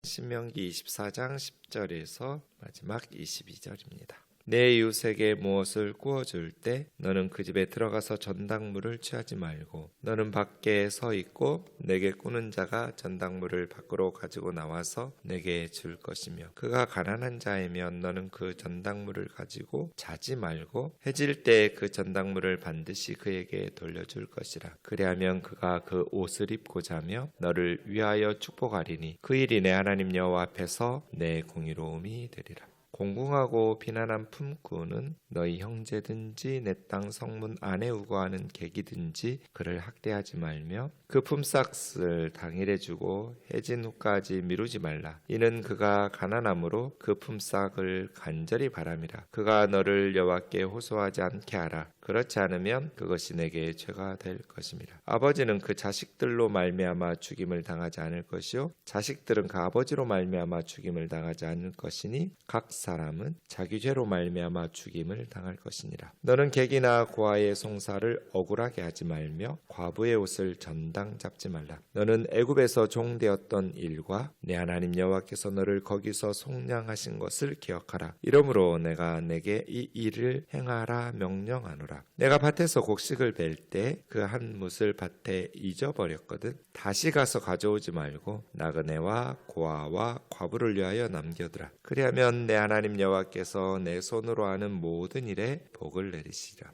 신명기 24장 10절에서 마지막 22절입니다. 내 이웃에게 무엇을 구워줄 때 너는 그 집에 들어가서 전당물을 취하지 말고 너는 밖에 서 있고 내게 꾸는 자가 전당물을 밖으로 가지고 나와서 내게 줄 것이며 그가 가난한 자이면 너는 그 전당물을 가지고 자지 말고 해질 때 그 전당물을 반드시 그에게 돌려줄 것이라. 그리하면 그가 그 옷을 입고 자며 너를 위하여 축복하리니 그 일이 내 하나님 여호와 앞에서 내 공의로움이 되리라. 공공하고 비난한 품꾼은 너희 형제든지 내 땅 성문 안에 우거하는 객이든지 그를 학대하지 말며 그 품삯을 당일에 주고 해진 후까지 미루지 말라. 이는 그가 가난함으로 그 품삯을 간절히 바람이라. 그가 너를 여호와께 호소하지 않게 하라. 그렇지 않으면 그것이 내게 죄가 될 것입니다. 아버지는 그 자식들로 말미암아 죽임을 당하지 않을 것이요 자식들은 그 아버지로 말미암아 죽임을 당하지 않을 것이니 각 사람은 자기 죄로 말미암아 죽임을 당할 것이니라. 너는 객이나 고아의 송사를 억울하게 하지 말며 과부의 옷을 전당 잡지 말라. 너는 애굽에서 종되었던 일과 내 하나님 여호와께서 너를 거기서 속량하신 것을 기억하라. 이러므로 내가 내게 이 일을 행하라 명령하노라. 내가 밭에서 곡식을 벨 때 그 한 뭇을 밭에 잊어버렸거든. 다시 가서 가져오지 말고 나그네와 고아와 과부를 위하여 남겨두라. 그리하면 내 하나님 여호와께서 내 손으로 하는 모든 일에 복을 내리시리라.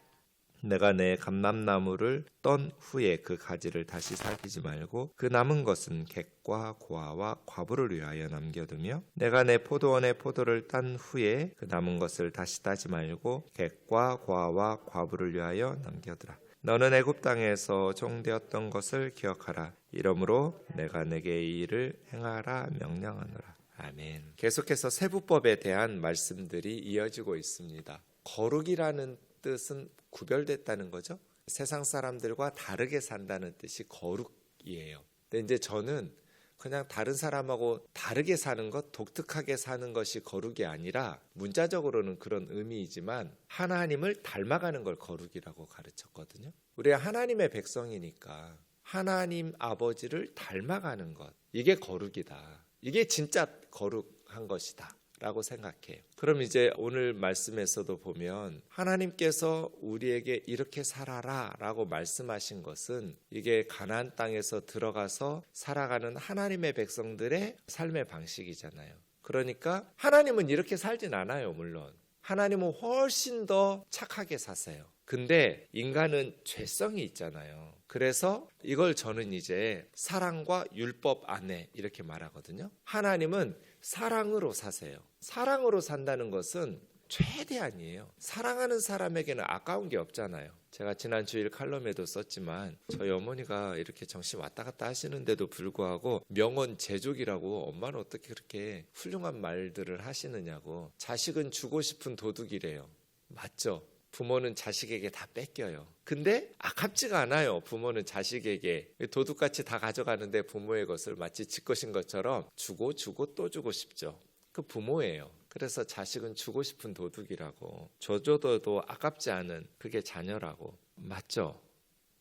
내가 내 감람나무를 떤 후에 그 가지를 다시 살피지 말고 그 남은 것은 객과 고아와 과부를 위하여 남겨두며 내가 내 포도원의 포도를 딴 후에 그 남은 것을 다시 따지 말고 객과 고아와 과부를 위하여 남겨두라. 너는 애굽 땅에서 종되었던 것을 기억하라. 이러므로 내가 내게 이 일을 행하라 명령하노라. 아멘. 계속해서 세부법에 대한 말씀들이 이어지고 있습니다. 거룩이라는 뜻은 구별됐다는 거죠. 세상 사람들과 다르게 산다는 뜻이 거룩이에요. 근데 이제 저는 그냥 다른 사람하고 다르게 사는 것, 독특하게 사는 것이 거룩이 아니라 문자적으로는 그런 의미이지만 하나님을 닮아가는 걸 거룩이라고 가르쳤거든요. 우리가 하나님의 백성이니까 하나님 아버지를 닮아가는 것, 이게 거룩이다. 이게 진짜 거룩한 것이다 라고 생각해요. 그럼 이제 오늘 말씀에서도 보면 하나님께서 우리에게 이렇게 살아라 라고 말씀하신 것은 이게 가나안 땅에서 들어가서 살아가는 하나님의 백성들의 삶의 방식이잖아요. 그러니까 하나님은 이렇게 살진 않아요. 물론 하나님은 훨씬 더 착하게 사세요. 근데 인간은 죄성이 있잖아요. 그래서 이걸 저는 이제 사랑과 율법 안에 이렇게 말하거든요. 하나님은 사랑으로 사세요. 사랑으로 산다는 것은 최대한이에요. 사랑하는 사람에게는 아까운 게 없잖아요. 제가 지난 주일 칼럼에도 썼지만 저희 어머니가 이렇게 정신 왔다 갔다 하시는데도 불구하고 명언 제족이라고 엄마는 어떻게 그렇게 훌륭한 말들을 하시느냐고. 자식은 주고 싶은 도둑이래요. 맞죠? 부모는 자식에게 다 뺏겨요. 근데 아깝지가 않아요. 부모는 자식에게 도둑같이 다 가져가는데 부모의 것을 마치 지 것인 것처럼 주고 또 주고 싶죠. 그 부모예요. 그래서 자식은 주고 싶은 도둑이라고. 줘줘도 아깝지 않은 그게 자녀라고. 맞죠?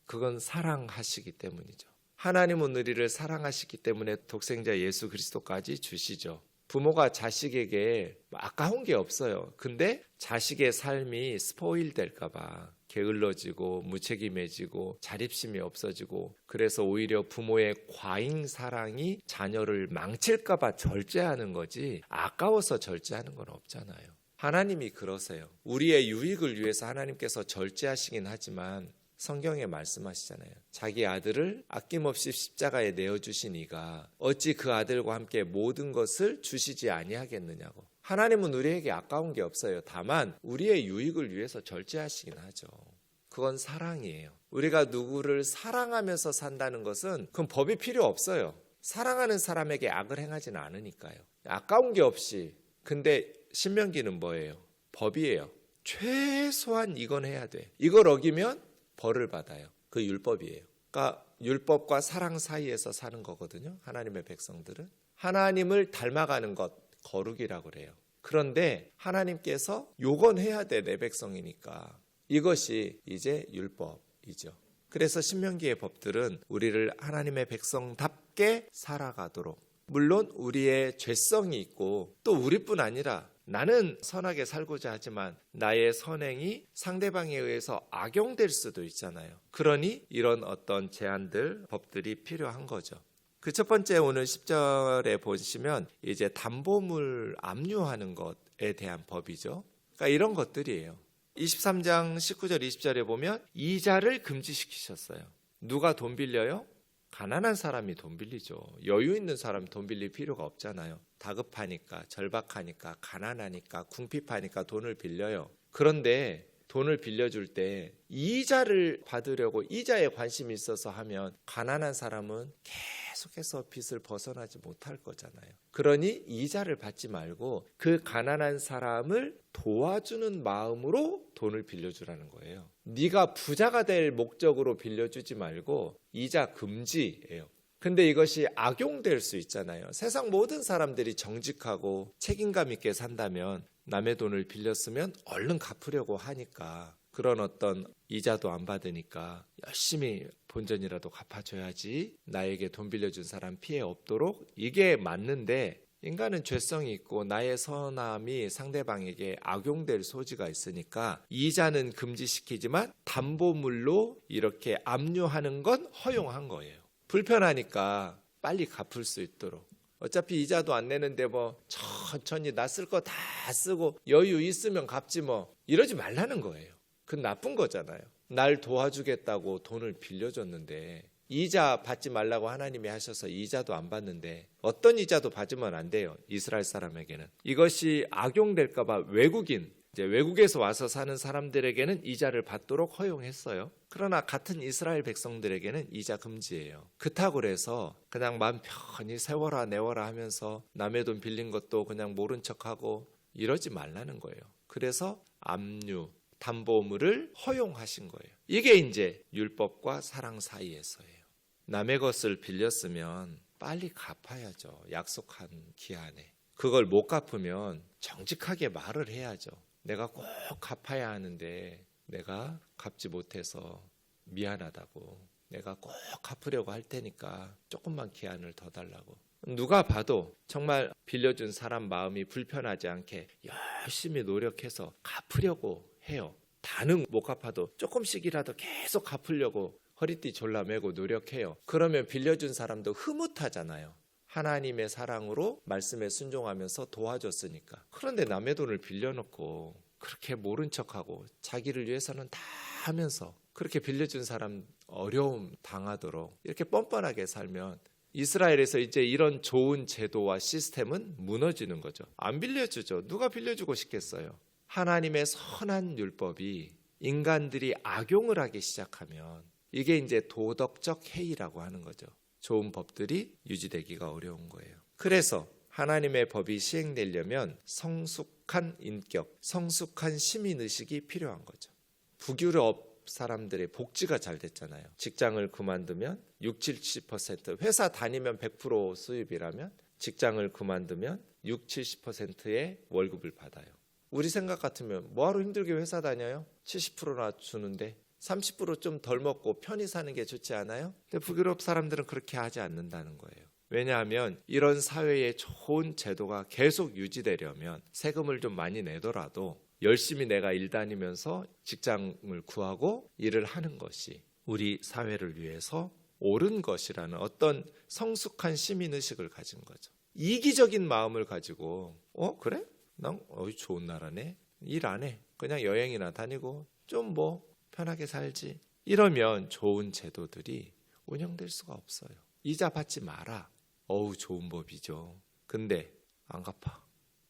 그건 사랑하시기 때문이죠. 하나님은 우리를 사랑하시기 때문에 독생자 예수 그리스도까지 주시죠. 부모가 자식에게 아까운 게 없어요. 근데 자식의 삶이 스포일 될까 봐 게을러지고 무책임해지고 자립심이 없어지고 그래서 오히려 부모의 과잉 사랑이 자녀를 망칠까 봐 절제하는 거지 아까워서 절제하는 건 없잖아요. 하나님이 그러세요. 우리의 유익을 위해서 하나님께서 절제하시긴 하지만 성경에 말씀하시잖아요. 자기 아들을 아낌없이 십자가에 내어주신 이가 어찌 그 아들과 함께 모든 것을 주시지 아니하겠느냐고. 하나님은 우리에게 아까운 게 없어요. 다만 우리의 유익을 위해서 절제하시긴 하죠. 그건 사랑이에요. 우리가 누구를 사랑하면서 산다는 것은 그건 법이 필요 없어요. 사랑하는 사람에게 악을 행하지는 않으니까요. 아까운 게 없이. 근데 신명기는 뭐예요? 법이에요. 최소한 이건 해야 돼. 이걸 어기면 벌을 받아요. 그 율법이에요. 그러니까 율법과 사랑 사이에서 사는 거거든요. 하나님의 백성들은. 하나님을 닮아가는 것, 거룩이라고 그래요. 그런데 하나님께서 요건 해야 돼. 내 백성이니까. 이것이 이제 율법이죠. 그래서 신명기의 법들은 우리를 하나님의 백성답게 살아가도록 물론 우리의 죄성이 있고 또 우리뿐 아니라 나는 선하게 살고자 하지만 나의 선행이 상대방에 의해서 악용될 수도 있잖아요. 그러니 이런 어떤 제한들, 법들이 필요한 거죠. 그 첫 번째 오늘 10절에 보시면 이제 담보물 압류하는 것에 대한 법이죠. 그러니까 이런 것들이에요. 23장 19절 20절에 보면 이자를 금지시키셨어요. 누가 돈 빌려요? 가난한 사람이 돈 빌리죠. 여유 있는 사람이 돈 빌릴 필요가 없잖아요. 다급하니까, 절박하니까, 가난하니까, 궁핍하니까 돈을 빌려요. 그런데 돈을 빌려줄 때 이자를 받으려고 이자에 관심이 있어서 하면 가난한 사람은 계속해서 빚을 벗어나지 못할 거잖아요. 그러니 이자를 받지 말고 그 가난한 사람을 도와주는 마음으로 돈을 빌려주라는 거예요. 네가 부자가 될 목적으로 빌려주지 말고 이자 금지예요. 근데 이것이 악용될 수 있잖아요. 세상 모든 사람들이 정직하고 책임감 있게 산다면 남의 돈을 빌렸으면 얼른 갚으려고 하니까 그런 어떤 이자도 안 받으니까 열심히 본전이라도 갚아줘야지 나에게 돈 빌려준 사람 피해 없도록 이게 맞는데 인간은 죄성이 있고 나의 선함이 상대방에게 악용될 소지가 있으니까 이자는 금지시키지만 담보물로 이렇게 압류하는 건 허용한 거예요. 불편하니까 빨리 갚을 수 있도록. 어차피 이자도 안 내는데 뭐 천천히 나 쓸 거 다 쓰고 여유 있으면 갚지 뭐 이러지 말라는 거예요. 그건 나쁜 거잖아요. 날 도와주겠다고 돈을 빌려줬는데 이자 받지 말라고 하나님이 하셔서 이자도 안 받는데 어떤 이자도 받으면 안 돼요. 이스라엘 사람에게는. 이것이 악용될까 봐 외국에서 와서 사는 사람들에게는 이자를 받도록 허용했어요. 그러나 같은 이스라엘 백성들에게는 이자 금지예요. 그렇다고 그래서 그냥 마음 편히 세워라 내워라 하면서 남의 돈 빌린 것도 그냥 모른 척하고 이러지 말라는 거예요. 그래서 압류, 담보물을 허용하신 거예요. 이게 이제 율법과 사랑 사이에서예요. 남의 것을 빌렸으면 빨리 갚아야죠. 약속한 기한에. 그걸 못 갚으면 정직하게 말을 해야죠. 내가 꼭 갚아야 하는데 내가 갚지 못해서 미안하다고. 내가 꼭 갚으려고 할 테니까 조금만 기한을 더 달라고. 누가 봐도 정말 빌려준 사람 마음이 불편하지 않게 열심히 노력해서 갚으려고 해요. 다는 못 갚아도 조금씩이라도 계속 갚으려고 허리띠 졸라매고 노력해요. 그러면 빌려준 사람도 흐뭇하잖아요. 하나님의 사랑으로 말씀에 순종하면서 도와줬으니까. 그런데 남의 돈을 빌려놓고 그렇게 모른 척하고 자기를 위해서는 다 하면서 그렇게 빌려준 사람 어려움 당하도록 이렇게 뻔뻔하게 살면 이스라엘에서 이제 이런 좋은 제도와 시스템은 무너지는 거죠. 안 빌려주죠. 누가 빌려주고 싶겠어요. 하나님의 선한 율법이 인간들이 악용을 하기 시작하면 이게 이제 도덕적 해이라고 하는 거죠. 좋은 법들이 유지되기가 어려운 거예요. 그래서 하나님의 법이 시행되려면 성숙한 인격, 성숙한 시민의식이 필요한 거죠. 북유럽 사람들의 복지가 잘 됐잖아요. 직장을 그만두면 60-70%, 회사 다니면 100% 수입이라면 직장을 그만두면 60-70%의 월급을 받아요. 우리 생각 같으면 뭐하러 힘들게 회사 다녀요? 70%나 주는데 30% 좀 덜 먹고 편히 사는 게 좋지 않아요? 근데 북유럽 사람들은 그렇게 하지 않는다는 거예요. 왜냐하면 이런 사회의 좋은 제도가 계속 유지되려면 세금을 좀 많이 내더라도 열심히 내가 일 다니면서 직장을 구하고 일을 하는 것이 우리 사회를 위해서 옳은 것이라는 어떤 성숙한 시민의식을 가진 거죠. 이기적인 마음을 가지고 그래? 난 좋은 나라네. 일 안 해. 그냥 여행이나 다니고 좀 뭐 편하게 살지. 이러면 좋은 제도들이 운영될 수가 없어요. 이자 받지 마라. 좋은 법이죠. 근데 안 갚아.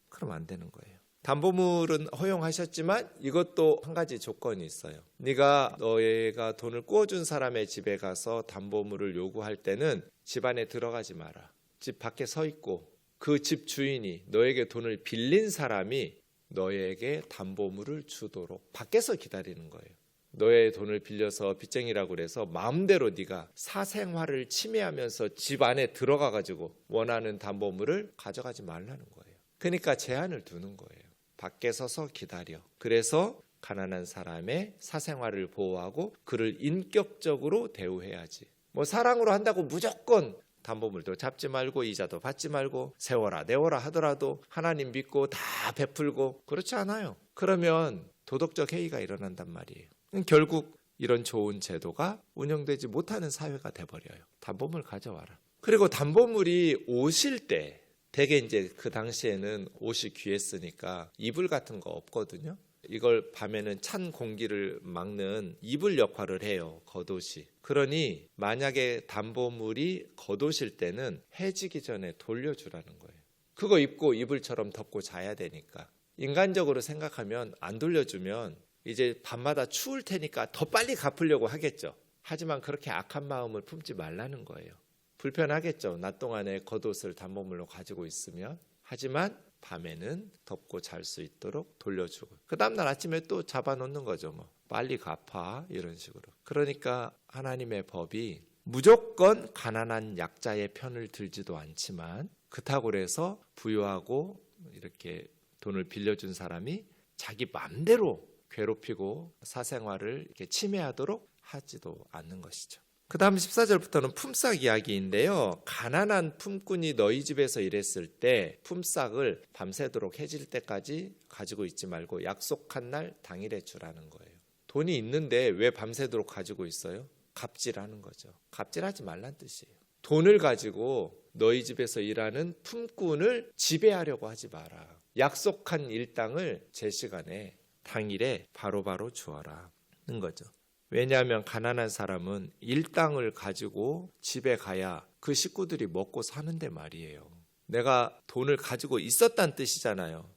그럼 안 되는 거예요. 담보물은 허용하셨지만 이것도 한 가지 조건이 있어요. 너희가 돈을 꾸어준 사람의 집에 가서 담보물을 요구할 때는 집 안에 들어가지 마라. 집 밖에 서 있고 그 집 주인이 너에게 돈을 빌린 사람이 너에게 담보물을 주도록 밖에서 기다리는 거예요. 너의 돈을 빌려서 빚쟁이라고 그래서 마음대로 네가 사생활을 침해하면서 집 안에 들어가가지고 원하는 담보물을 가져가지 말라는 거예요. 그러니까 제한을 두는 거예요. 밖에 서서 기다려. 그래서 가난한 사람의 사생활을 보호하고 그를 인격적으로 대우해야지. 뭐 사랑으로 한다고 무조건 담보물도 잡지 말고 이자도 받지 말고 세워라 내워라 하더라도 하나님 믿고 다 베풀고 그렇지 않아요. 그러면 도덕적 해이가 일어난단 말이에요. 결국 이런 좋은 제도가 운영되지 못하는 사회가 돼버려요. 담보물 가져와라. 그리고 담보물이 오실 때 대개 이제 그 당시에는 옷이 귀했으니까 이불 같은 거 없거든요. 이걸 밤에는 찬 공기를 막는 이불 역할을 해요. 겉옷이. 그러니 만약에 담보물이 겉옷일 때는 해지기 전에 돌려주라는 거예요. 그거 입고 이불처럼 덮고 자야 되니까. 인간적으로 생각하면 안 돌려주면 이제 밤마다 추울 테니까 더 빨리 갚으려고 하겠죠. 하지만 그렇게 악한 마음을 품지 말라는 거예요. 불편하겠죠. 낮 동안에 겉옷을 담보물로 가지고 있으면. 하지만 밤에는 덮고 잘 수 있도록 돌려주고 그 다음날 아침에 또 잡아놓는 거죠. 뭐 빨리 갚아 이런 식으로. 그러니까 하나님의 법이 무조건 가난한 약자의 편을 들지도 않지만 그렇다고 해서 부유하고 이렇게 돈을 빌려준 사람이 자기 맘대로 괴롭히고 사생활을 이렇게 침해하도록 하지도 않는 것이죠. 그 다음 14절부터는 품삯 이야기인데요. 가난한 품꾼이 너희 집에서 일했을 때 품삯을 밤새도록 해질 때까지 가지고 있지 말고 약속한 날 당일에 주라는 거예요. 돈이 있는데 왜 밤새도록 가지고 있어요? 갑질하는 거죠. 갑질하지 말란 뜻이에요. 돈을 가지고 너희 집에서 일하는 품꾼을 지배하려고 하지 마라. 약속한 일당을 제 시간에 당일에 바로바로 주어라는 거죠. 왜냐하면 가난한 사람은 일당을 가지고 집에 가야 그 식구들이 먹고 사는데 말이에요. 내가 돈을 가지고 있었다는 뜻이잖아요.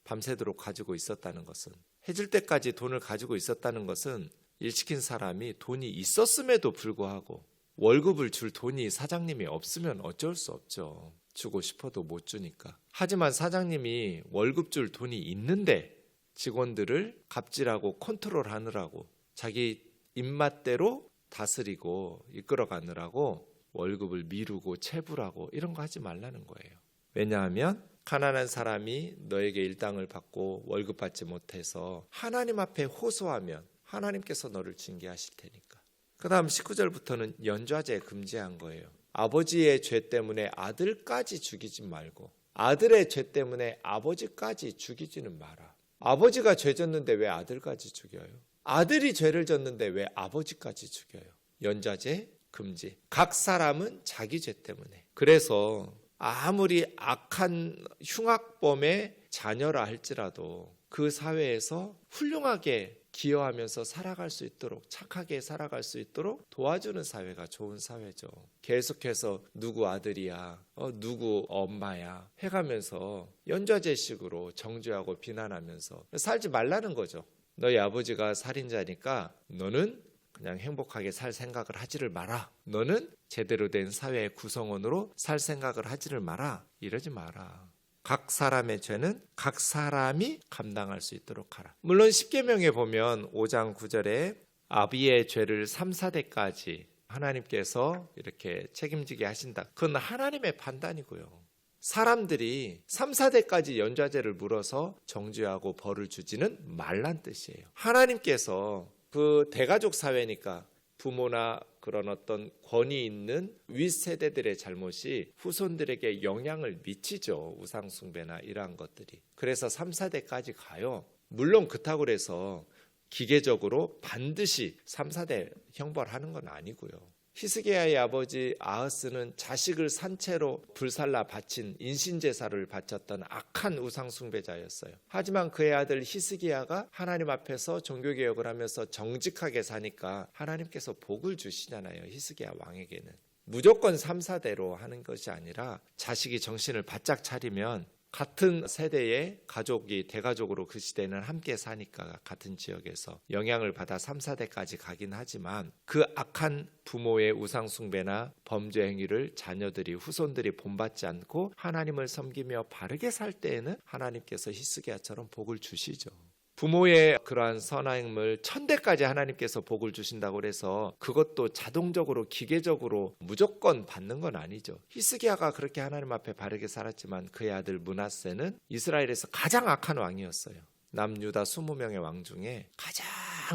밤새도록 가지고 있었다는 것은. 해질 때까지 돈을 가지고 있었다는 것은 일 시킨 사람이 돈이 있었음에도 불구하고 월급을 줄 돈이 사장님이 없으면 어쩔 수 없죠. 주고 싶어도 못 주니까. 하지만 사장님이 월급 줄 돈이 있는데 직원들을 갑질하고 컨트롤하느라고 자기 입맛대로 다스리고 이끌어가느라고 월급을 미루고 체불하고 이런 거 하지 말라는 거예요. 왜냐하면 가난한 사람이 너에게 일당을 받고 월급 받지 못해서 하나님 앞에 호소하면 하나님께서 너를 징계하실 테니까. 그 다음 19절부터는 연좌제 금지한 거예요. 아버지의 죄 때문에 아들까지 죽이지 말고 아들의 죄 때문에 아버지까지 죽이지는 마라. 아버지가 죄 졌는데 왜 아들까지 죽여요? 아들이 죄를 졌는데 왜 아버지까지 죽여요? 연좌제 금지. 각 사람은 자기 죄 때문에. 그래서 아무리 악한 흉악범의 자녀라 할지라도 그 사회에서 훌륭하게 기여하면서 살아갈 수 있도록 착하게 살아갈 수 있도록 도와주는 사회가 좋은 사회죠. 계속해서 누구 아들이야 누구 엄마야 해가면서 연좌제식으로 정죄하고 비난하면서 살지 말라는 거죠. 너희 아버지가 살인자니까 너는 그냥 행복하게 살 생각을 하지를 마라. 너는 제대로 된 사회의 구성원으로 살 생각을 하지를 마라. 이러지 마라. 각 사람의 죄는 각 사람이 감당할 수 있도록 하라. 물론 십계명에 보면 5장 9절에 아비의 죄를 3, 4대까지 하나님께서 이렇게 책임지게 하신다. 그건 하나님의 판단이고요. 사람들이 3, 4대까지 연좌제를 물어서 정죄하고 벌을 주지는 말란 뜻이에요. 하나님께서 그 대가족 사회니까 부모나 그런 어떤 권위 있는 윗세대들의 잘못이 후손들에게 영향을 미치죠. 우상숭배나 이러한 것들이. 그래서 3, 4대까지 가요. 물론 그렇다고 해서 기계적으로 반드시 3, 4대 형벌하는 건 아니고요. 히스기야의 아버지 아하스는 자식을 산채로 불살라 바친 인신제사를 바쳤던 악한 우상숭배자였어요. 하지만 그의 아들 히스기야가 하나님 앞에서 종교개혁을 하면서 정직하게 사니까 하나님께서 복을 주시잖아요. 히스기야 왕에게는. 무조건 3, 4대로 하는 것이 아니라 자식이 정신을 바짝 차리면 같은 세대의 가족이 대가족으로 그 시대는 함께 사니까 같은 지역에서 영향을 받아 3, 4대까지 가긴 하지만 그 악한 부모의 우상숭배나 범죄 행위를 자녀들이 후손들이 본받지 않고 하나님을 섬기며 바르게 살 때에는 하나님께서 히스기야처럼 복을 주시죠. 부모의 그러한 선행을 1000대까지 하나님께서 복을 주신다고 해서 그것도 자동적으로 기계적으로 무조건 받는 건 아니죠. 히스기야가 그렇게 하나님 앞에 바르게 살았지만 그의 아들 므낫세는 이스라엘에서 가장 악한 왕이었어요. 남유다 20명의 왕 중에 가장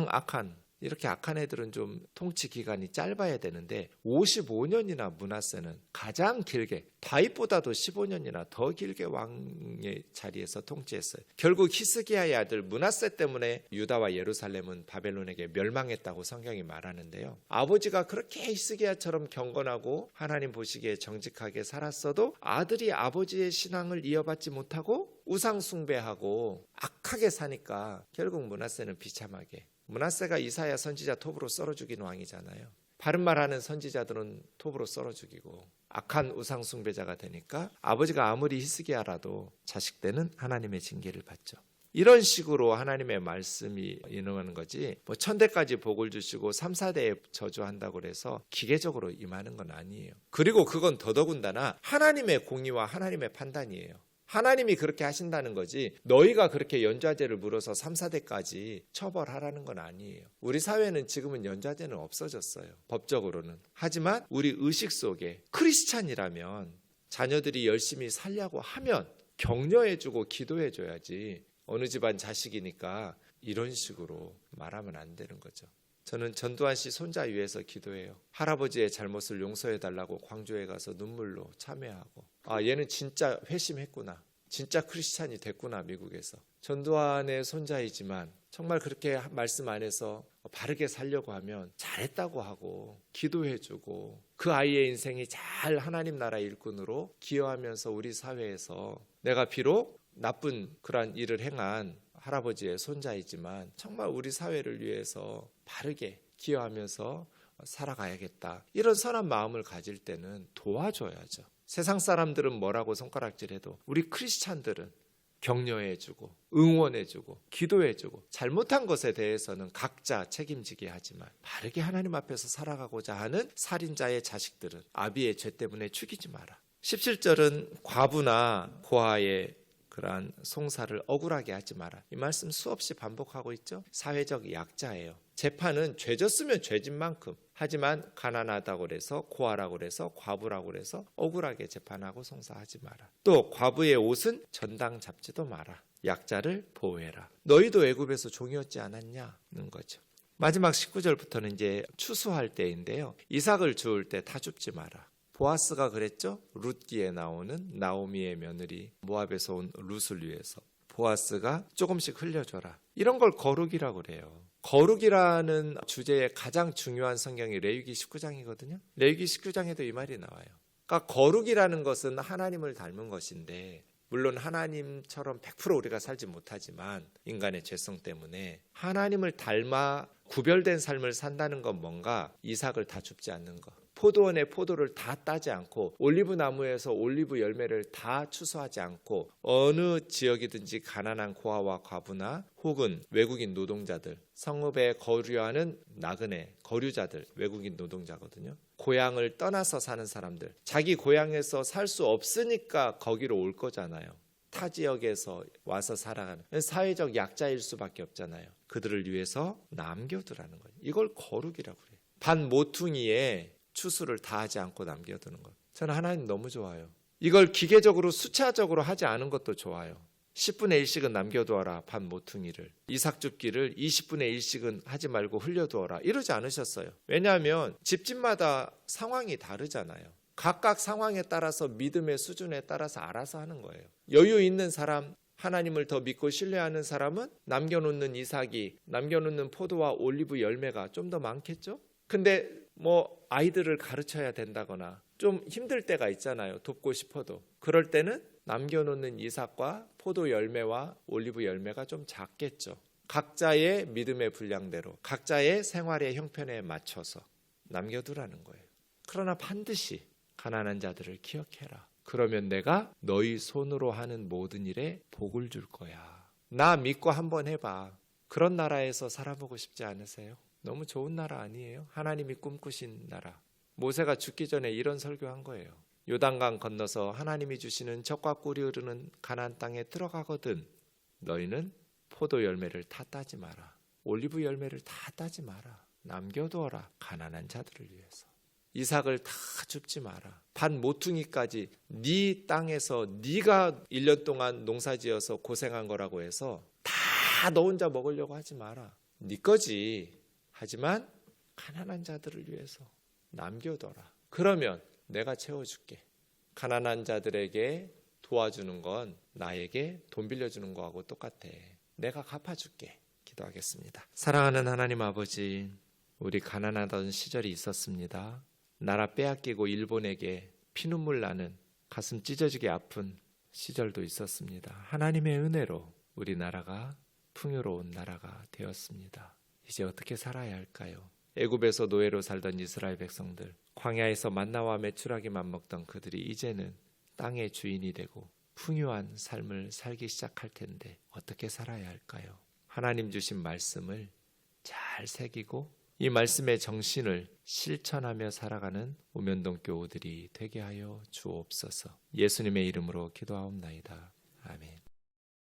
악한 이렇게 악한 애들은 좀 통치 기간이 짧아야 되는데 55년이나 므낫세는 가장 길게, 다윗보다도 15년이나 더 길게 왕의 자리에서 통치했어요. 결국 히스기야의 아들 므낫세 때문에 유다와 예루살렘은 바벨론에게 멸망했다고 성경이 말하는데요. 아버지가 그렇게 히스기야처럼 경건하고 하나님 보시기에 정직하게 살았어도 아들이 아버지의 신앙을 이어받지 못하고 우상 숭배하고 악하게 사니까 결국 므낫세는 비참하게, 므낫세가 이사야 선지자 톱으로 썰어 죽인 왕이잖아요. 바른 말하는 선지자들은 톱으로 썰어 죽이고 악한 우상 숭배자가 되니까 아버지가 아무리 히스기야라도 자식 때는 하나님의 징계를 받죠. 이런 식으로 하나님의 말씀이 임하는 거지, 뭐 천대까지 복을 주시고 3, 4대에 저주한다고 해서 기계적으로 임하는 건 아니에요. 그리고 그건 더더군다나 하나님의 공의와 하나님의 판단이에요. 하나님이 그렇게 하신다는 거지 너희가 그렇게 연좌제를 물어서 3, 4대까지 처벌하라는 건 아니에요. 우리 사회는 지금은 연좌제는 없어졌어요, 법적으로는. 하지만 우리 의식 속에 크리스찬이라면 자녀들이 열심히 살려고 하면 격려해주고 기도해줘야지, 어느 집안 자식이니까 이런 식으로 말하면 안 되는 거죠. 저는 전두환 씨 손자 위해서 기도해요. 할아버지의 잘못을 용서해달라고 광주에 가서 눈물로 참회하고, 아, 얘는 진짜 회심했구나, 진짜 크리스찬이 됐구나. 미국에서 전두환의 손자이지만 정말 그렇게 말씀 안에서 바르게 살려고 하면 잘했다고 하고 기도해주고 그 아이의 인생이 잘 하나님 나라 일꾼으로 기여하면서 우리 사회에서 내가 비록 나쁜 그러한 일을 행한 할아버지의 손자이지만 정말 우리 사회를 위해서 바르게 기여하면서 살아가야겠다, 이런 선한 마음을 가질 때는 도와줘야죠. 세상 사람들은 뭐라고 손가락질해도 우리 크리스찬들은 격려해주고 응원해주고 기도해주고 잘못한 것에 대해서는 각자 책임지게 하지만 바르게 하나님 앞에서 살아가고자 하는 살인자의 자식들은 아비의 죄 때문에 죽이지 마라. 17절은 과부나 고아의 그러한 송사를 억울하게 하지 마라. 이 말씀 수없이 반복하고 있죠. 사회적 약자예요. 재판은 죄졌으면 죄진 만큼, 하지만 가난하다고 그래서 고아라고 그래서 과부라고 그래서 억울하게 재판하고 송사하지 마라. 또 과부의 옷은 전당 잡지도 마라. 약자를 보호해라. 너희도 애굽에서 종이었지 않았냐는 거죠. 마지막 19절부터는 이제 추수할 때인데요. 이삭을 주울 때 다 줍지 마라. 보아스가 그랬죠. 룻기에 나오는 나오미의 며느리 모압에서 온 룻을 위해서 보아스가 조금씩 흘려줘라. 이런 걸 거룩이라고 그래요. 거룩이라는 주제의 가장 중요한 성경이 레위기 19장이거든요. 레위기 19장에도 이 말이 나와요. 그러니까 거룩이라는 것은 하나님을 닮은 것인데, 물론 하나님처럼 100% 우리가 살지 못하지만 인간의 죄성 때문에 하나님을 닮아 구별된 삶을 산다는 건 뭔가 이삭을 다 줍지 않는 것, 포도원의 포도를 다 따지 않고 올리브 나무에서 올리브 열매를 다 추수하지 않고 어느 지역이든지 가난한 고아와 과부나 혹은 외국인 노동자들, 성읍에 거류하는 나그네, 거류자들, 외국인 노동자거든요. 고향을 떠나서 사는 사람들, 자기 고향에서 살 수 없으니까 거기로 올 거잖아요. 타 지역에서 와서 살아가는 사회적 약자일 수밖에 없잖아요. 그들을 위해서 남겨두라는 거예요. 이걸 거룩이라고 그래요. 반 모퉁이에 추수를 다 하지 않고 남겨두는 것. 저는 하나님 너무 좋아요. 이걸 기계적으로 수차적으로 하지 않은 것도 좋아요. 10분의 1씩은 남겨두어라. 반 모퉁이를. 이삭 줍기를 20분의 1씩은 하지 말고 흘려두어라. 이러지 않으셨어요. 왜냐하면 집집마다 상황이 다르잖아요. 각각 상황에 따라서 믿음의 수준에 따라서 알아서 하는 거예요. 여유 있는 사람, 하나님을 더 믿고 신뢰하는 사람은 남겨놓는 이삭이, 남겨놓는 포도와 올리브 열매가 좀 더 많겠죠? 근데 뭐 아이들을 가르쳐야 된다거나 좀 힘들 때가 있잖아요. 돕고 싶어도. 그럴 때는 남겨놓는 이삭과 포도 열매와 올리브 열매가 좀 작겠죠. 각자의 믿음의 분량대로, 각자의 생활의 형편에 맞춰서 남겨두라는 거예요. 그러나 반드시 가난한 자들을 기억해라. 그러면 내가 너희 손으로 하는 모든 일에 복을 줄 거야. 나 믿고 한번 해봐. 그런 나라에서 살아보고 싶지 않으세요? 너무 좋은 나라 아니에요? 하나님이 꿈꾸신 나라. 모세가 죽기 전에 이런 설교한 거예요. 요단강 건너서 하나님이 주시는 젖과 꿀이 흐르는 가나안 땅에 들어가거든 너희는 포도 열매를 다 따지 마라. 올리브 열매를 다 따지 마라. 남겨두어라. 가난한 자들을 위해서. 이삭을 다 줍지 마라. 반 모퉁이까지 네 땅에서 네가 1년 동안 농사지어서 고생한 거라고 해서 다 너 혼자 먹으려고 하지 마라. 네 거지. 하지만 가난한 자들을 위해서 남겨둬라. 그러면 내가 채워줄게. 가난한 자들에게 도와주는 건 나에게 돈 빌려주는 거하고 똑같아. 내가 갚아줄게. 기도하겠습니다. 사랑하는 하나님 아버지, 우리 가난하던 시절이 있었습니다. 나라 빼앗기고 일본에게 피눈물 나는 가슴 찢어지게 아픈 시절도 있었습니다. 하나님의 은혜로 우리나라가 풍요로운 나라가 되었습니다. 이제 어떻게 살아야 할까요? 애굽에서 노예로 살던 이스라엘 백성들, 광야에서 만나와 메추라기만 먹던 그들이 이제는 땅의 주인이 되고 풍요한 삶을 살기 시작할 텐데 어떻게 살아야 할까요? 하나님 주신 말씀을 잘 새기고 이 말씀의 정신을 실천하며 살아가는 우면동 교우들이 되게 하여 주옵소서. 예수님의 이름으로 기도하옵나이다. 아멘.